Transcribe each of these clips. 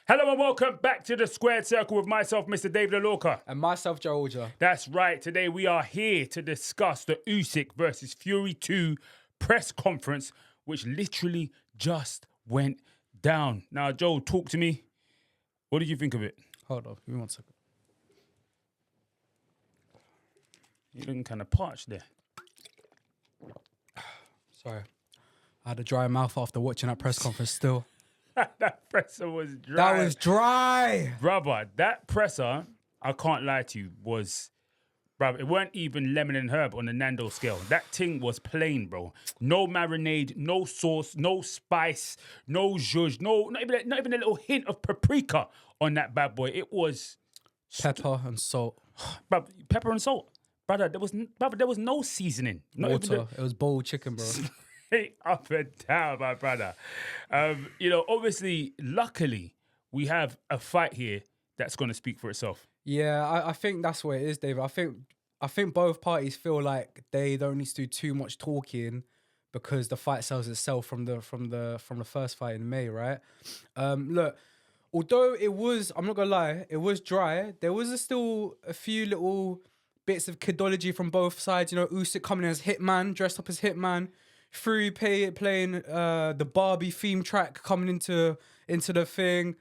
Hello and welcome back to the Squared Circle with myself, Mr. David Alorka. And myself, Jo Aujla. That's right. Today we are here to discuss the Usyk versus Fury 2 press conference, which literally just went down. Now, Joe, talk to me. What did you think of it? Hold on, give me 1 second. You're looking kind of parched there. Sorry. I had a dry mouth after watching that press conference still. That presser was dry. That was dry. Brother, that presser, I can't lie to you, was... Bro, it weren't even lemon and herb on the Nando scale. That thing was plain, bro. No marinade, no sauce, no spice, no zhuzh, not even a little hint of paprika on that bad boy. It was... Pepper and salt. Bro, pepper and salt. Brother, there was no seasoning. Not even Water. It was boiled chicken, bro. Straight up and down, my brother. Obviously, luckily, we have a fight here that's going to speak for itself. Yeah, I think that's what it is, David. I think both parties feel like they don't need to do too much talking because the fight sells itself from the first fight in May, right? Look, although it was, I'm not gonna lie, it was dry. There was still a few little bits of kidology from both sides. You know, Usyk coming in as Hitman, dressed up as Hitman. Fury playing the Barbie theme track coming into the thing.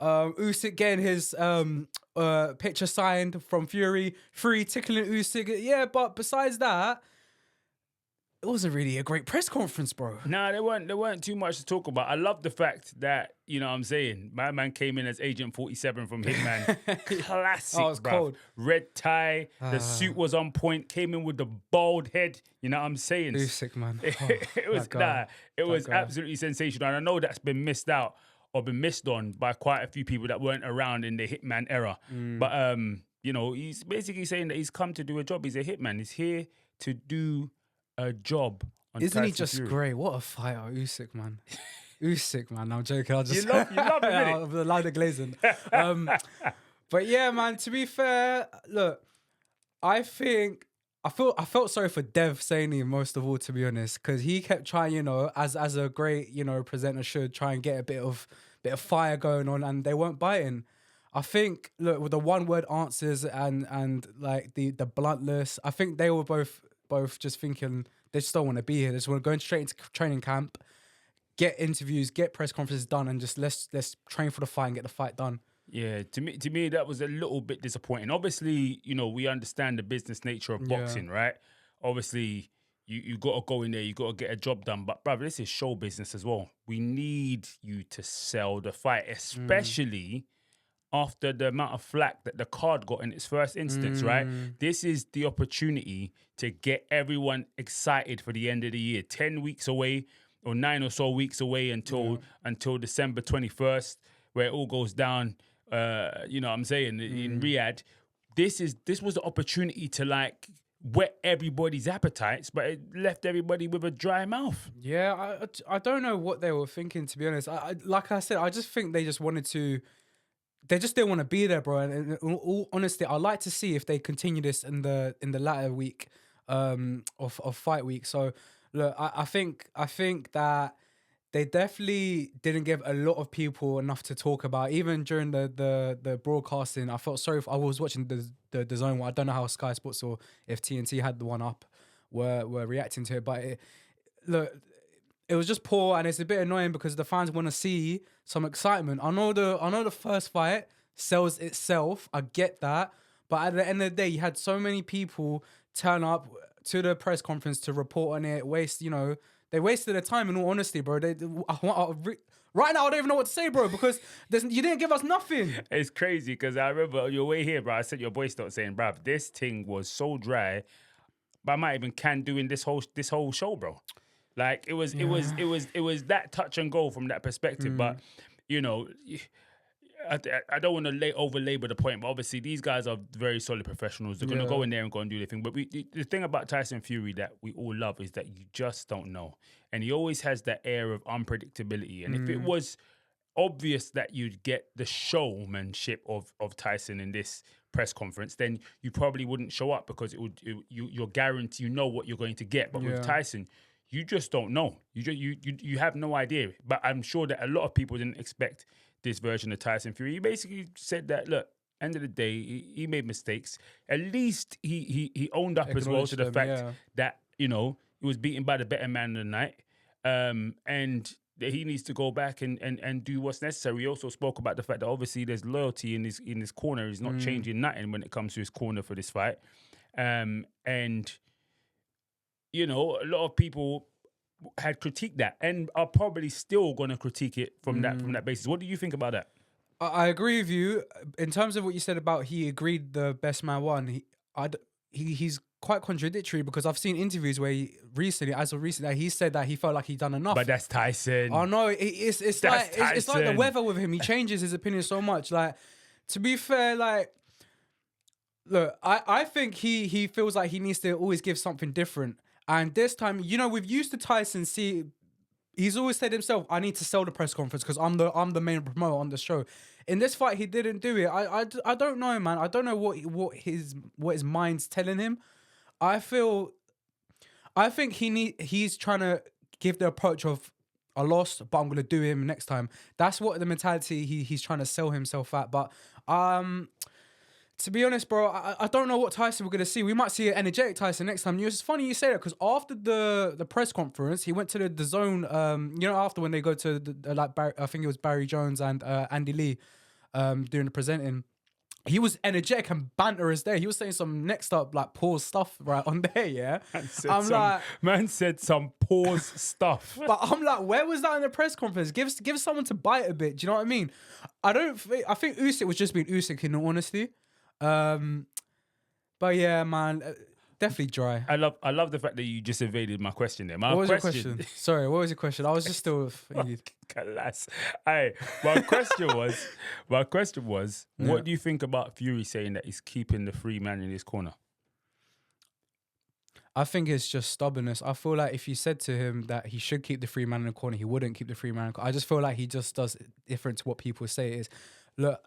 Usyk getting his picture signed from Fury. Fury tickling Usyk. Yeah, but besides that, it wasn't really a great press conference, bro. Nah, there weren't too much to talk about. I love the fact that, you know what I'm saying, my man came in as Agent 47 from Hitman. Classic, Oh, it was bruv. cold. Red tie, the suit was on point, came in with the bald head. You know what I'm saying? Usyk, man. It was absolutely sensational. And I know that's been missed out or been missed on by quite a few people that weren't around in the Hitman era. But, he's basically saying that he's come to do a job. He's a Hitman. He's here to do a job on Isn't he Tyson just Fury. great? What a fighter, Usyk, man. Usyk, man. I'm joking. You love him, innit? The line of glazing. But yeah, man, to be fair, look, I felt sorry for Dev Saini most of all, to be honest, because he kept trying, as a great, presenter should, try and get a bit of fire going on, and they weren't biting. I think, look, with the one-word answers and like the bluntness, I think they were both just thinking they just don't want to be here. They just want to go straight into training camp, get interviews, get press conferences done, and just let's train for the fight and get the fight done. Yeah, to me that was a little bit disappointing. Obviously, we understand the business nature of boxing, right? Obviously, you got to go in there, you got to get a job done. But, brother, this is show business as well. We need you to sell the fight, especially after the amount of flack that the card got in its first instance, right? This is the opportunity to get everyone excited for the end of the year. 10 weeks away or 9 or so weeks away until December 21st, where it all goes down, you know what I'm saying, in Riyadh. This was the opportunity to, like, whet everybody's appetites, but it left everybody with a dry mouth. Yeah, I don't know what they were thinking, to be honest. Like I said, I just think they just wanted to... They just didn't want to be there, bro. And in all honesty, I'd like to see if they continue this in the latter week of fight week. So look, I think that they definitely didn't give a lot of people enough to talk about. Even during the broadcasting, I felt sorry. I was watching the zone one. I don't know how Sky Sports or if TNT had the one up were reacting to it, but it was just poor, and it's a bit annoying because the fans want to see some excitement. I know the first fight sells itself. I get that, but at the end of the day, you had so many people turn up to the press conference to report on it. They wasted their time. In all honesty, bro, right now I don't even know what to say, bro, because you didn't give us nothing. It's crazy because I remember on your way here, bro, I sent your voice note saying, bruv, this thing was so dry, but I might even can doing this whole show, bro. Like it was that touch and go from that perspective. But I don't want to over labor the point, but obviously these guys are very solid professionals. They're gonna go in there and go and do their thing. But the thing about Tyson Fury that we all love is that you just don't know, and he always has that air of unpredictability. And if it was obvious that you'd get the showmanship of Tyson in this press conference, then you probably wouldn't show up because you're guaranteed, you know what you're going to get. But with Tyson, you just don't know. You have no idea. But I'm sure that a lot of people didn't expect this version of Tyson Fury. He basically said that, look, end of the day, he made mistakes. At least he owned up as well to the fact that, he was beaten by the better man of the night. And that he needs to go back and do what's necessary. He also spoke about the fact that obviously there's loyalty in his corner. He's not changing nothing when it comes to his corner for this fight. And a lot of people had critiqued that and are probably still going to critique it from that basis. What do you think about that? I agree with you in terms of what you said about he agreed the best man won. He's quite contradictory because I've seen interviews where he said that he felt like he'd done enough. But that's Tyson. I know it's like the weather with him. He changes his opinion so much. Like, to be fair, like, look, I think he feels like he needs to always give something different. And this time, we've used to Tyson. He's always said himself, I need to sell the press conference because I'm the main promoter on the show. In this fight, he didn't do it. I don't know, man. I don't know what his mind's telling him. I think he's trying to give the approach of, I lost, but I'm gonna do him next time. That's what the mentality he's trying to sell himself at. But to be honest, bro, I don't know what Tyson we're going to see. We might see an energetic Tyson next time. It's funny you say that because after the press conference, he went to the zone, after when they go to I think it was Barry Jones and Andy Lee doing the presenting. He was energetic and banterous there. He was saying some next up, like, pause stuff right on there, yeah? Man said some pause stuff. But I'm like, where was that in the press conference? Give someone to bite a bit, do you know what I mean? I think Usyk was just being Usyk, in all honesty. But yeah, man, definitely dry. I love the fact that you just evaded my question there. What was your question? Sorry, what was your question? I was just still. My question was, what do you think about Fury saying that he's keeping the free man in his corner? I think it's just stubbornness. I feel like if you said to him that he should keep the free man in the corner, he wouldn't keep the free man in the corner. I just feel like he just does different to what people say it is. Look,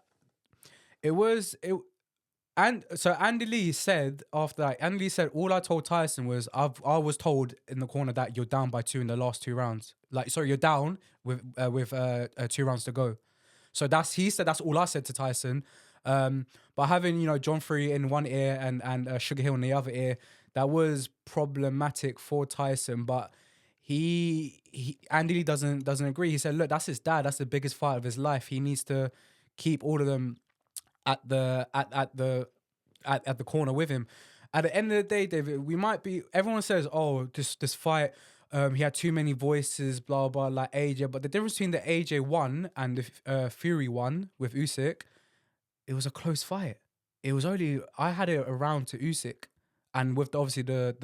and so Andy Lee said after that, Andy Lee said, all I told Tyson was, I was told in the corner that you're down by 2 in the last 2 rounds. You're down with 2 rounds to go. So he said that's all I said to Tyson. But having, John Fury in one ear and Sugar Hill in the other ear, that was problematic for Tyson. But Andy Lee doesn't agree. He said, look, that's his dad. That's the biggest fight of his life. He needs to keep all of them at the corner with him. At the end of the day, David, everyone says, oh, this fight, he had too many voices, blah, blah, like AJ. But the difference between the AJ one and the Fury one with Usyk, it was a close fight. It was I had it around to Usyk, and with obviously the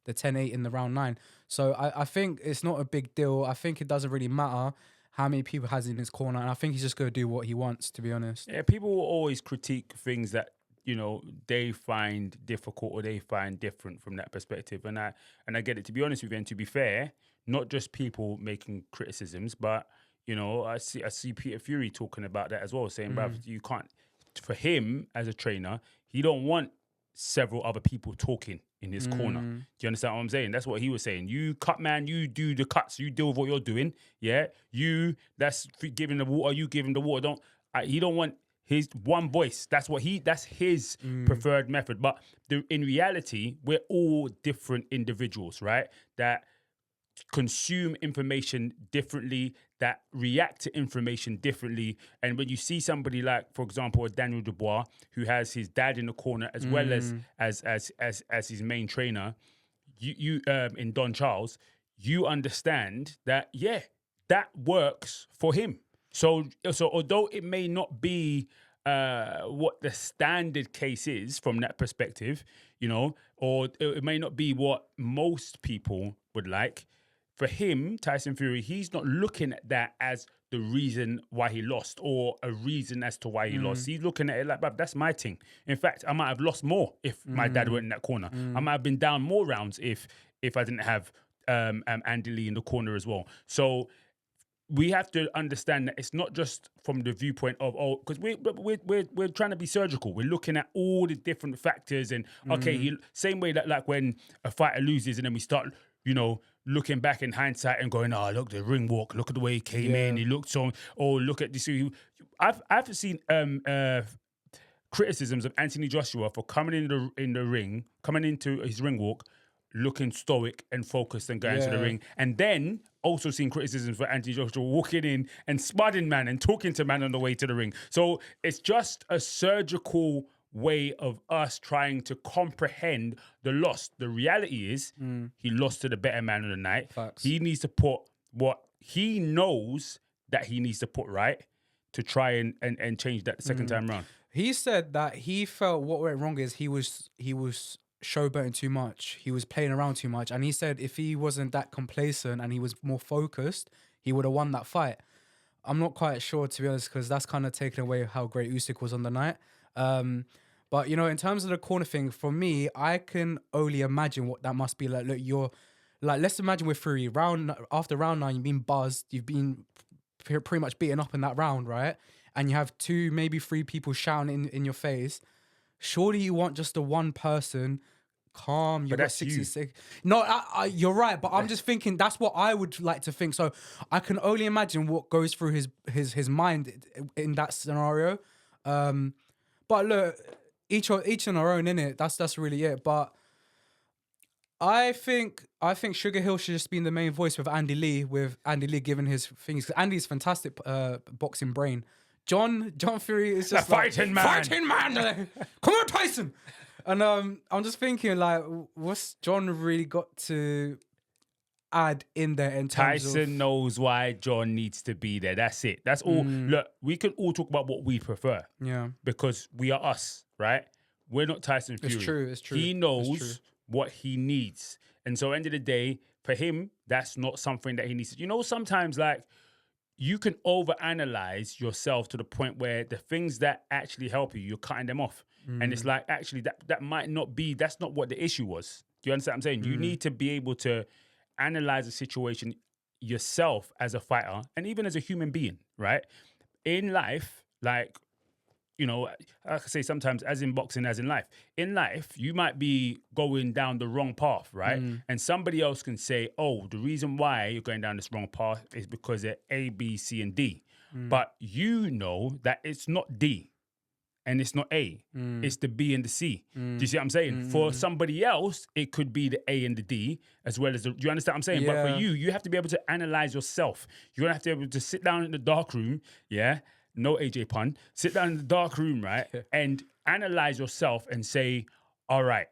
10-8 in the round 9. So I think it's not a big deal. I think it doesn't really matter how many people has in his corner, and I think he's just going to do what he wants, to be honest. Yeah, people will always critique things that, they find difficult or they find different from that perspective. And I get it, to be honest with you, and to be fair, not just people making criticisms, but, I see Peter Fury talking about that as well, saying, bruv, you can't, for him as a trainer, he don't want several other people talking in his corner. Do you understand what I'm saying? That's what he was saying. You cut, man, you do the cuts, you deal with what you're doing. Yeah. That's giving the water, you give him the water. He don't want his one voice. That's his preferred method. But in reality, we're all different individuals, right? That consume information differently, that react to information differently. And when you see somebody like, for example, a Daniel Dubois, who has his dad in the corner as well as his main trainer, you in Don Charles, you understand that, yeah, that works for him. So although it may not be what the standard case is from that perspective, or it may not be what most people would like, for him, Tyson Fury, he's not looking at that as the reason why he lost or a reason as to why he lost. He's looking at it like, bruv, that's my thing. In fact, I might have lost more if my dad went in that corner. I might have been down more rounds if I didn't have Andy Lee in the corner as well. So we have to understand that it's not just from the viewpoint of, because we're trying to be surgical. We're looking at all the different factors and, okay, same way that like when a fighter loses and then we start looking back in hindsight and going, oh, look, the ring walk, look at the way he came in. He looked so, look at this. I've seen criticisms of Anthony Joshua for coming in the ring, coming into his ring walk, looking stoic and focused and going to the ring. And then also seen criticisms for Anthony Joshua walking in and spudding man and talking to man on the way to the ring. So it's just a surgical way of us trying to comprehend the loss. The reality is he lost to the better man of the night. Facts. He needs to put what he knows that he needs to put right to try and change that the second time round. He said that he felt what went wrong is he was showboating too much. He was playing around too much. And he said if he wasn't that complacent and he was more focused, he would have won that fight. I'm not quite sure, to be honest, because that's kind of taken away how great Usyk was on the night. But, in terms of the corner thing, for me, I can only imagine what that must be like. Look, let's imagine with Fury, after round 9, you've been buzzed, you've been pretty much beaten up in that round, right? And you have 2, maybe 3 people shouting in your face. Surely you want just the one person calm. You've got 66. No, you're right, but I'm just thinking that's what I would like to think. So I can only imagine what goes through his mind in that scenario. But look, each on our own, innit? That's really it. But I think Sugar Hill should just be in the main voice with Andy Lee giving his things. Andy's fantastic boxing brain. John Fury is just fighting man. Come on, Tyson. And I'm just thinking, what's John really got to add in there in terms Tyson knows why John needs to be there. That's it. That's all. Look, we can all talk about what we prefer. Yeah. Because we are us, right? We're not Tyson Fury. It's true. He knows what he needs. And so, end of the day, for him, that's not something that he needs. Sometimes, you can overanalyze yourself to the point where the things that actually help you, you're cutting them off. And it's actually, that might not be, that's not what the issue was. Do you understand what I'm saying? You need to be able to analyze the situation yourself as a fighter and even as a human being, right? In life, I say sometimes, as in boxing, as in life. In life, you might be going down the wrong path, right? And somebody else can say, oh, the reason why you're going down this wrong path is because of A, B, C, and D. But you know that it's not D and it's not A. It's the B and the C. Do you see what I'm saying? For somebody else, it could be the A and the D as well as do you understand what I'm saying? Yeah. But for you have to be able to analyze yourself. You're going to have to be able to sit down in the dark room, no AJ pun, sit down in the dark room, right? And analyze yourself and say, all right,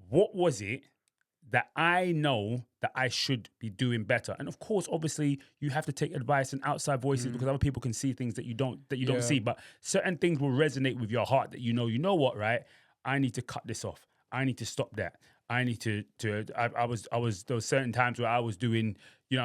what was it that I know that I should be doing better? And of course, obviously, you have to take advice and outside voices because other people can see things that you don't see. But certain things will resonate with your heart that you know what, right? I need to cut this off. I need to stop that. I need to I was there were certain times where I was doing,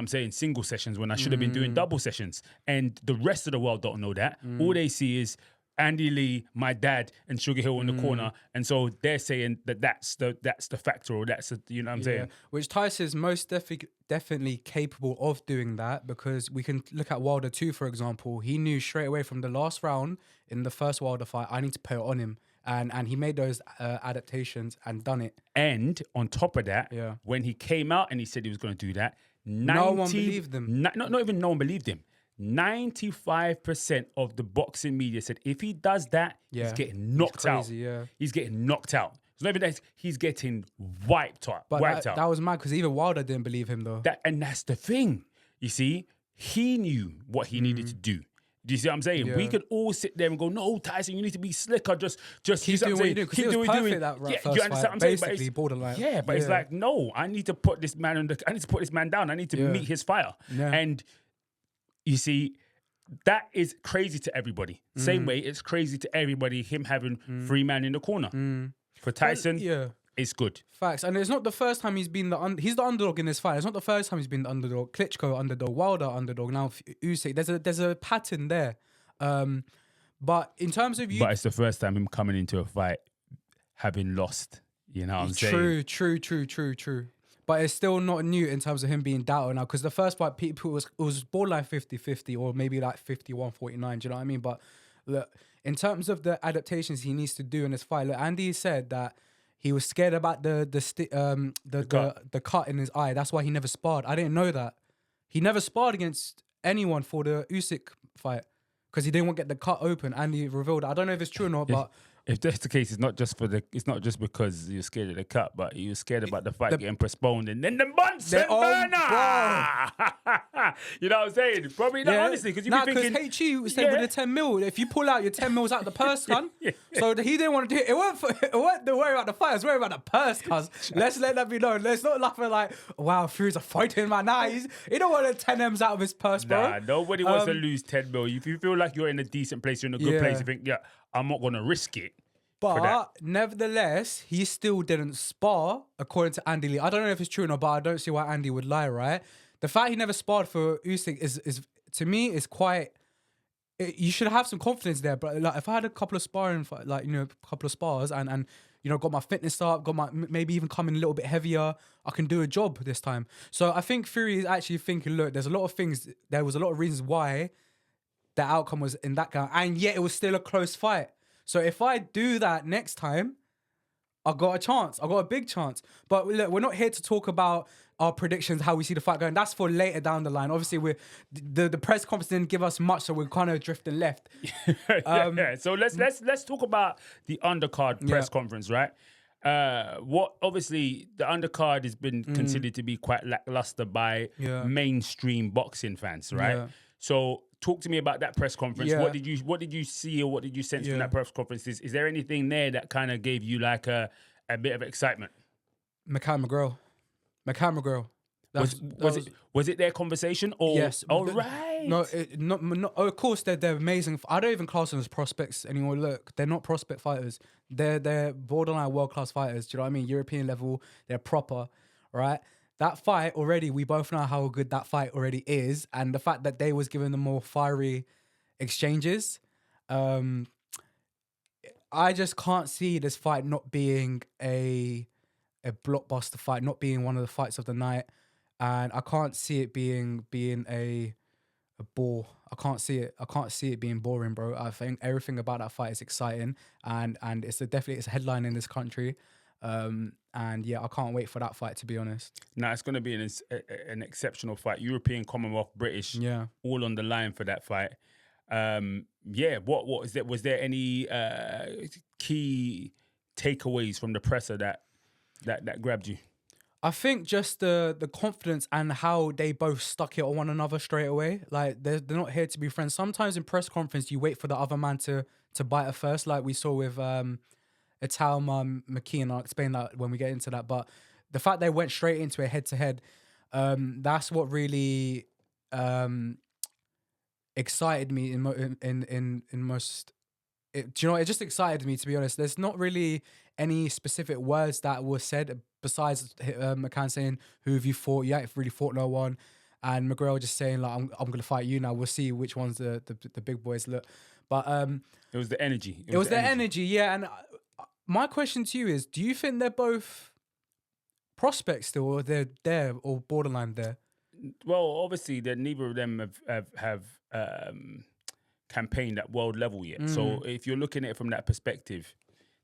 single sessions when I should have been doing double sessions. And the rest of the world don't know that. All they see is Andy Lee, my dad, and Sugar Hill in the corner. And so they're saying that's the factor, or that's what I'm saying? Which Tyson's most definitely capable of doing that, because we can look at Wilder too, for example. He knew straight away from the last round in the first Wilder fight, I need to put it on him. And he made those adaptations and done it. And on top of that, when he came out and he said he was going to do that, no one believed him. Not even no one believed him. 95% of the boxing media said if he does that, he's getting knocked out. He's getting knocked out. It's not even that, he's getting wiped out. But that was mad, because even Wilder didn't believe him, though. And that's the thing. You see, he knew what he needed to do. Do you see what I'm saying? We could all sit there and go, no, Tyson, you need to be slicker. Just keep doing what you do. Because he was perfect that first fight. Understand what I'm saying? Basically, borderline. Yeah, but it's like, no, I need to put this man down. I need to meet his fire. Yeah. And you see, that is crazy to everybody. Same way it's crazy to everybody, him having 3 men in the corner. For Tyson, it's good. Facts. And it's not the first time he's been he's the underdog in this fight. It's not the first time he's been the underdog. Klitschko underdog, Wilder underdog, now Usyk. There's a pattern there. But in terms of But it's the first time him coming into a fight having lost. You know what I'm saying? True. But it's still not new in terms of him being doubted now, because the first fight, people was borderline 50-50 or maybe like 51-49. Do you know what I mean? But look, in terms of the adaptations he needs to do in this fight, look, Andy said that he was scared about the cut in his eye. That's why he never sparred. I didn't know that. He never sparred against anyone for the Usyk fight because he didn't want to get the cut open, and he revealed. I don't know if it's true or not, but if that's the case, it's not just because you're scared of the cut, but you're scared about the fight getting postponed and then the Bunsen burner. You know what I'm saying? Probably not, honestly, because you'd be thinking. Because HE said with the 10 mil, if you pull out your 10 mils out the purse, son. So he didn't want to do it. It weren't the worry about the fight. It was worry about the purse, cuz. Let's let that be known. Let's not laugh at like, wow, Fury's a fighting man. Nah, he don't want the 10 M's out of his purse, bro. Nah, nobody wants to lose 10 mil. If you feel like you're in a decent place, you're in a good place, you think, yeah, I'm not going to risk it. But nevertheless, he still didn't spar, according to Andy Lee. I don't know if it's true or not, but I don't see why Andy would lie, right? The fact he never sparred for Usyk is to me, is quite... You should have some confidence there. But like, if I had a couple of sparring, like, you know, a couple of spars and you know, got my fitness up, got my... Maybe even coming a little bit heavier, I can do a job this time. So I think Fury is actually thinking, look, there's a lot of things... There was a lot of reasons why the outcome was in that guy. And yet it was still a close fight. So if I do that next time, I got a chance. I got a big chance. But look, we're not here to talk about our predictions, how we see the fight going. That's for later down the line. Obviously, the press conference didn't give us much, so we're kind of drifting left. So let's talk about the undercard press conference, right? What obviously the undercard has been considered to be quite lackluster by mainstream boxing fans, right? Yeah. So talk to me about that press conference. What did you see or what did you sense from that press conference? Is there anything there that kind of gave you like a bit of excitement? McCann McGraw. Was it their conversation or yes? Oh right. No, of course they're amazing. I don't even class them as prospects anymore. Look, they're not prospect fighters. They're borderline world class fighters. Do you know what I mean? European level. They're proper, right? That fight already, we both know how good that fight already is, and the fact that they was giving them more fiery exchanges. I just can't see this fight not being a blockbuster fight, not being one of the fights of the night, and I can't see it being a bore. I can't see it being boring, bro. I think everything about that fight is exciting, and it's definitely a headline in this country. And yeah, I can't wait for that fight, to be honest. Nah, it's going to be an exceptional fight. European, Commonwealth, British, all on the line for that fight. What is there? Was there any key takeaways from the presser that grabbed you? I think just the confidence and how they both stuck it on one another straight away. Like they're not here to be friends. Sometimes in press conference, you wait for the other man to bite at first, like we saw with Italma McKeon. I'll explain that when we get into that. But the fact they went straight into a head-to-head, that's what really excited me in most... do you know what? It just excited me, to be honest. There's not really any specific words that were said besides McCann saying, who have you fought? You haven't really fought no one. And McGraw just saying, like, I'm going to fight you now. We'll see which one's the big boys. Look. But it was the energy. It was the energy, yeah. And my question to you is, do you think they're both prospects still, or they're there, or borderline there? Well, obviously, neither of them have campaigned at world level yet. So if you're looking at it from that perspective,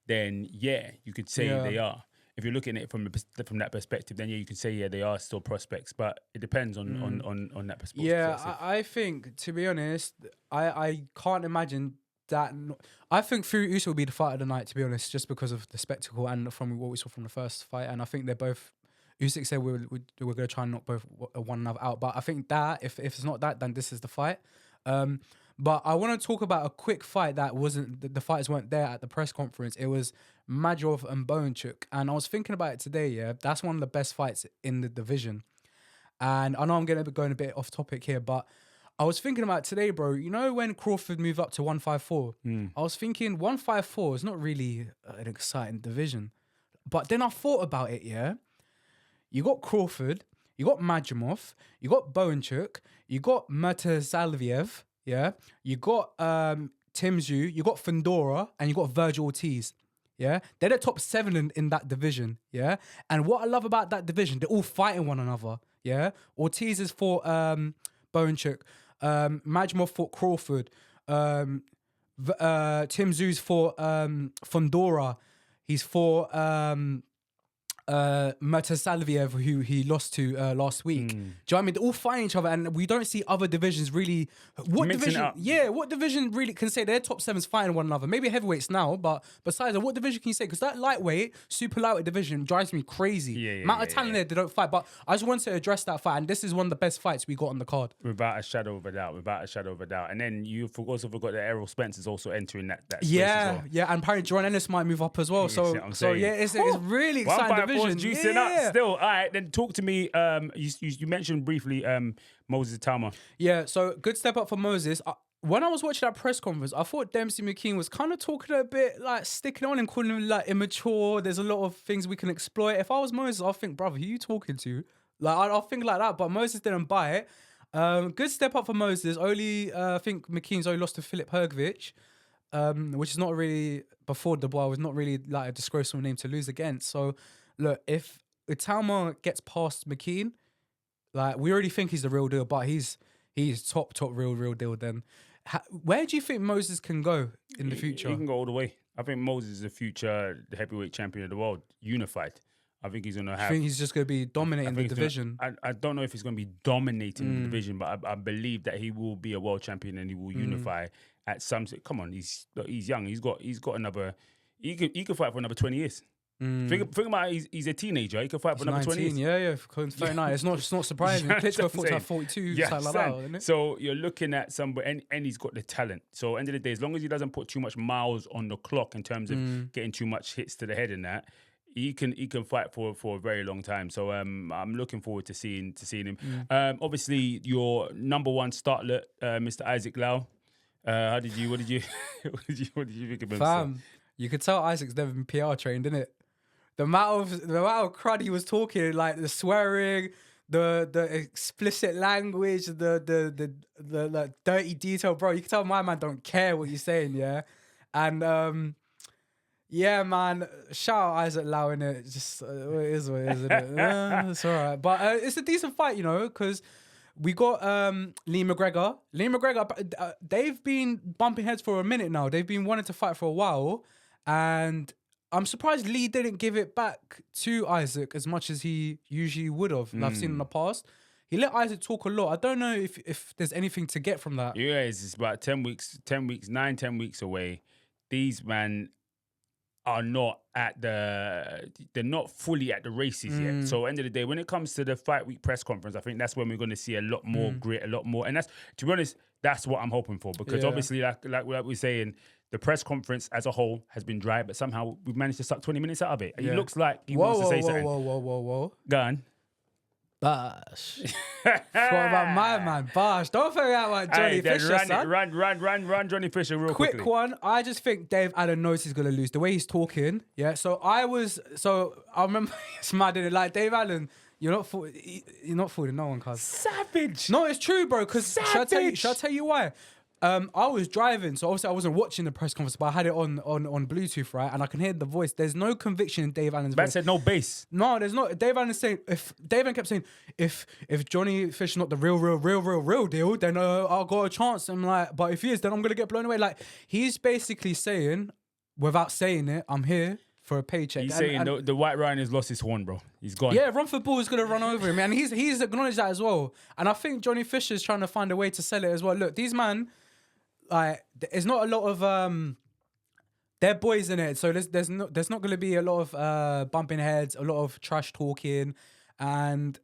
then yeah, you could say they are. If you're looking at it from that perspective, then yeah, you can say they are still prospects. But it depends on that perspective. Yeah, I think, to be honest, I can't imagine that. I think Fury Usyk will be the fight of the night, to be honest, just because of the spectacle and from what we saw from the first fight. And I think they're both... Usyk said we're going to try and knock both one another out. But I think that, if it's not that, then this is the fight. But I want to talk about a quick fight that wasn't... The fighters weren't there at the press conference. It was Majov and Bowenchuk. And I was thinking about it today, yeah. That's one of the best fights in the division. And I know I'm going to be going a bit off topic here, but I was thinking about today, bro. You know when Crawford moved up to 154? I was thinking 154 is not really an exciting division. But then I thought about it, yeah. You got Crawford, you got Majimov, you got Bowenchuk, you got Murtazaliev, yeah. You got Tim Tszyu, you got Fedora, and you got Virgil Ortiz, yeah. They're the top 7 in that division, yeah. And what I love about that division, they're all fighting one another, yeah. Ortiz is for Bowenchuk, Majimov fought Crawford, Tim Tszyu's for Fedora. He's fought Matasalviev, who he lost to last week. Do you know what I mean? They're all fighting each other, and we don't see other divisions really. What Mixing it division? up. Yeah, what division really can say their top sevens fighting one another? Maybe heavyweights now, but besides that, what division can you say? Because that lightweight, super lightweight division drives me crazy. Yeah, Amount of talent there, they don't fight. But I just wanted to address that fight, and this is one of the best fights we got on the card. Without a shadow of a doubt. And then you also forgot that Errol Spence is also entering that space Yeah, as well. yeah, and apparently Jordan Ellis might move up as well. see what I'm saying? Yeah, it's really exciting division. Juicing up still. All right, then talk to me. You mentioned briefly Moses Tama. Yeah, so good step up for Moses. When I was watching that press conference, I thought Dempsey McKean was kind of talking a bit like sticking on and calling him like immature. There's a lot of things we can exploit. If I was Moses, I'd think, brother, who you talking to? Like, I'll think like that, but Moses didn't buy it. Good step up for Moses. I think McKean's only lost to Filip Hrgović, which is not really, before Dubois, was not really like a disgraceful name to lose against. So, look, if Tama gets past McKean, like, we already think he's the real deal, but he's top real deal. Then, where do you think Moses can go in the future? He can go all the way. I think Moses is the future heavyweight champion of the world, unified. I think he's going to have. I think he's just going to be dominating the division. I don't know if he's going to be dominating the division, but I believe that he will be a world champion and he will unify at some. Come on, he's young. He's got another. He could fight for another 20 years. Think about it, he's a teenager. He could fight for another 20 years. Yeah, 39. It's not surprising. Klitschko fought at 42, something like that, isn't it? So you're looking at somebody, and he's got the talent. So end of the day, as long as he doesn't put too much miles on the clock in terms of getting too much hits to the head and that, he can fight for a very long time. So I'm looking forward to seeing him. Obviously, your number one startlet, Mr. Isaac Lau. What did you think of him? Fam, you could tell Isaac's never been PR trained, innit? The amount of crud he was talking, like the swearing, the explicit language, the like dirty detail, bro. You can tell my man don't care what you're saying, yeah. And yeah, man, shout out Isaac Lau in it. Just it is what it is, isn't it? It's all right, but it's a decent fight, you know, because we got Lee McGregor. They've been bumping heads for a minute now. They've been wanting to fight for a while, and I'm surprised Lee didn't give it back to Isaac as much as he usually would have. I've seen in the past. He let Isaac talk a lot. I don't know if there's anything to get from that. Yeah, it's about 10 weeks away. These men are not they're not fully at the races yet. So end of the day, when it comes to the fight week press conference, I think that's when we're going to see a lot more grit, a lot more. And that's, to be honest, that's what I'm hoping for. Because obviously, like we're saying, the press conference as a whole has been dry, but somehow we've managed to suck 20 minutes out of it. He looks like he wants to say something. Whoa. Go on. Bash. What about my man? Bash. Don't forget about Johnny Fisher, son. Run Johnny Fisher real quickly. Quick one. I just think Dave Allen knows he's going to lose. The way he's talking, yeah. So I remember it's mad, innit? Like, Dave Allen, you're not fooling no one, cuz. Savage. No, it's true, bro. Because should I tell you why? I was driving, so obviously I wasn't watching the press conference, but I had it on Bluetooth, right? And I can hear the voice. There's no conviction in Dave Allen's voice. That said no bass. No, there's not. Dave Allen's saying, Dave Allen kept saying, if Johnny Fisher's not the real deal, then I'll got a chance. I'm like, but if he is, then I'm gonna get blown away. Like, he's basically saying, without saying it, I'm here for a paycheck. He's saying the White Ryan has lost his horn, bro. He's gone. Yeah, Romford Bull is going to run over him, and he's acknowledged that as well. And I think Johnny Fisher's trying to find a way to sell it as well. Look, these man, like, there's not a lot of they're boys in it, so there's not going to be a lot of bumping heads, a lot of trash talking, and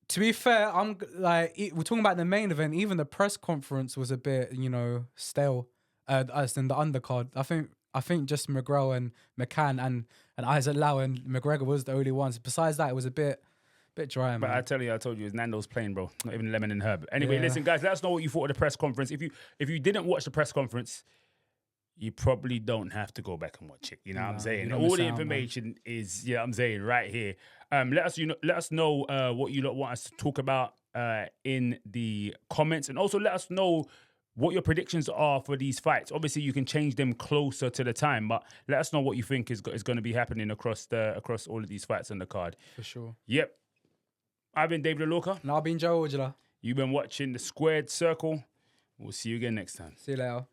to be fair, I'm like, we're talking about the main event. Even the press conference was a bit, stale. As in the undercard, I think just McGraw and McCann and Isaac Lau and McGregor was the only ones. Besides that, it was a bit dry, man. But I told you, it was Nando's playing, bro. Not even Lemon and Herb. Anyway, listen, guys, let us know what you thought of the press conference. If you didn't watch the press conference, you probably don't have to go back and watch it. You know what I'm saying? All the information is, I'm saying, right here. Let us know what you want us to talk about in the comments, and also let us know what your predictions are for these fights. Obviously, you can change them closer to the time, but let us know what you think is going to be happening across all of these fights on the card. For sure. Yep. I've been David Alorka. And I've been Jo Aujla. You've been watching The Squared Circle. We'll see you again next time. See you later.